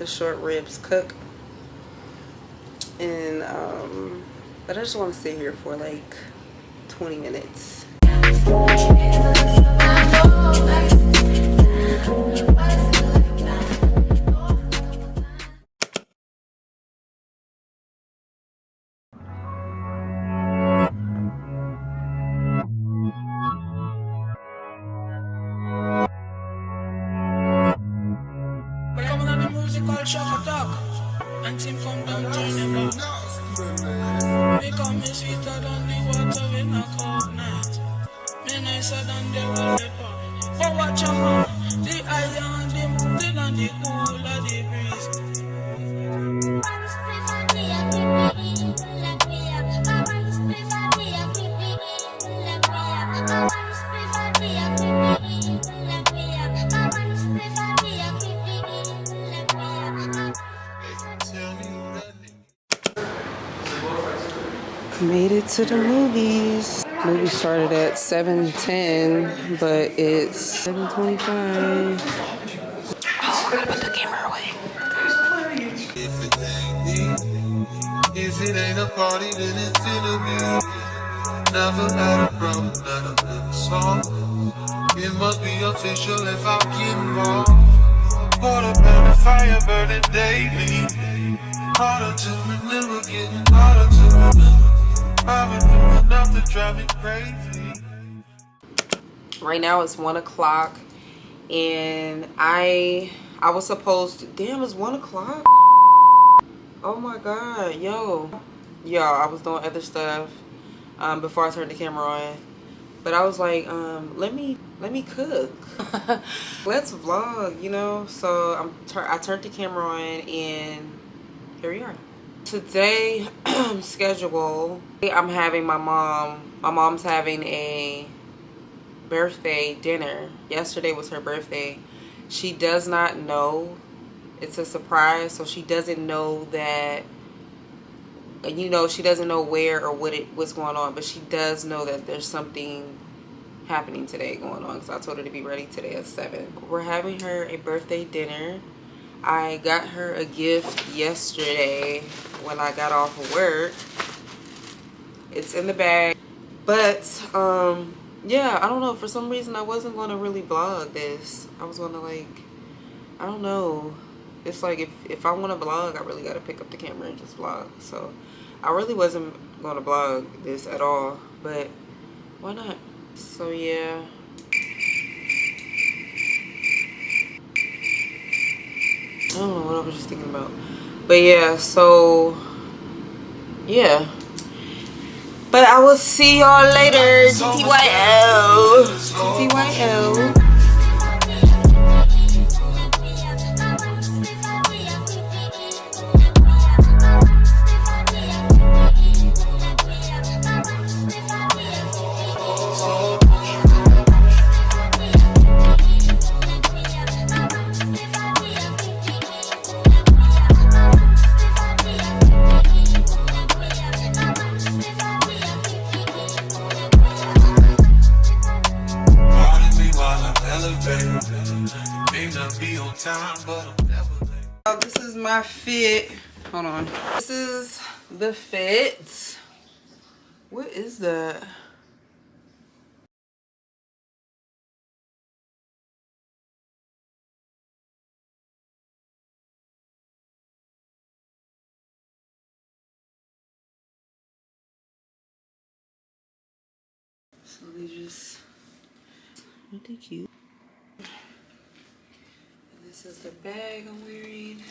short ribs cook. And but I just want to sit here for like 20 minutes. And team come down, turn them up. Me come me sweeter than the water in a cold night. Me nicer than the wallpaper. But watch out, the iron, the mountain and the cool of the breeze. Made it to the movies. Movie started at 7:10, but it's 7:25. Oh, I gotta put the camera away. If it ain't a party, then it's interview. Never had a problem that I never saw. It must be official if I get involved. Water burning, fire burning daily. Harder to remember, getting harder to remember. I've been doing enough to drive me crazy. Right now it's 1 o'clock, and I was supposed to. Damn, it's 1 o'clock. Oh my god, yo, I was doing other stuff before I turned the camera on, but I was like, let me cook. Let's vlog, you know. So I turned the camera on, and here we are. Today schedule, I'm having my mom's having a birthday dinner. Yesterday was her birthday. She does not know. It's a surprise, so she doesn't know that, you know, she doesn't know where or what's going on, but she does know that there's something happening today going on, because I told her to be ready today at 7. We're having her a birthday dinner. I got her a gift yesterday when I got off of work. It's in the bag. But yeah, I don't know, for some reason I wasn't going to really vlog this. I was going to, like, I don't know. It's like if I want to vlog, I really got to pick up the camera and just vlog. So I really wasn't going to vlog this at all, but why not? So yeah. I don't know what I was just thinking about. But yeah, so yeah. But I will see y'all later. GTYL. GTYL. This is my fit. Hold on. This is the fit. What is that? So they just, aren't they cute? And this is the bag I'm wearing.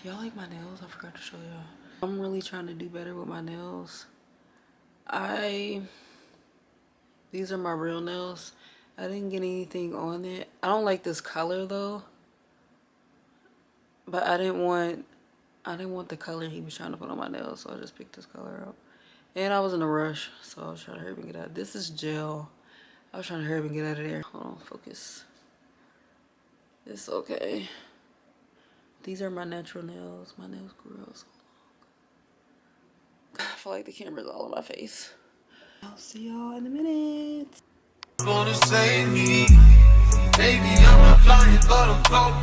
Y'all like my nails? I forgot to show y'all. I'm really trying to do better with my nails. These are my real nails. I didn't get anything on it. I don't like this color though. But I didn't want the color he was trying to put on my nails, so I just picked this color out. And I was in a rush, so I was trying to hurry up and get out. This is gel. I was trying to hurry up and get out of there. Hold on, focus. It's okay. These are my natural nails. My nails grew out so long. I feel like the camera's all in my face. I'll see y'all in a minute. Gonna save me. Maybe I'm not flying, but I'm floating.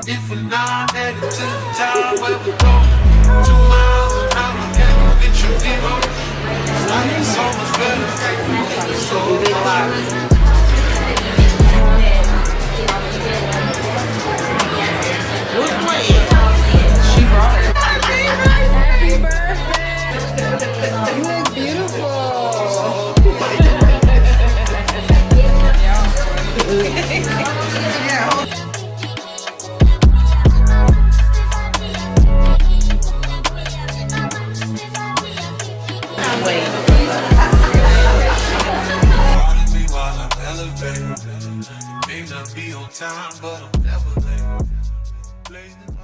If we're not headed to the top, where we go? 2 miles an hour, can you picture zero? Life is so much better. So Who's playing? She brought it. Happy birthday! You look beautiful. pardon me while I'm elevating. May not be on time, but I'm never late. Blazing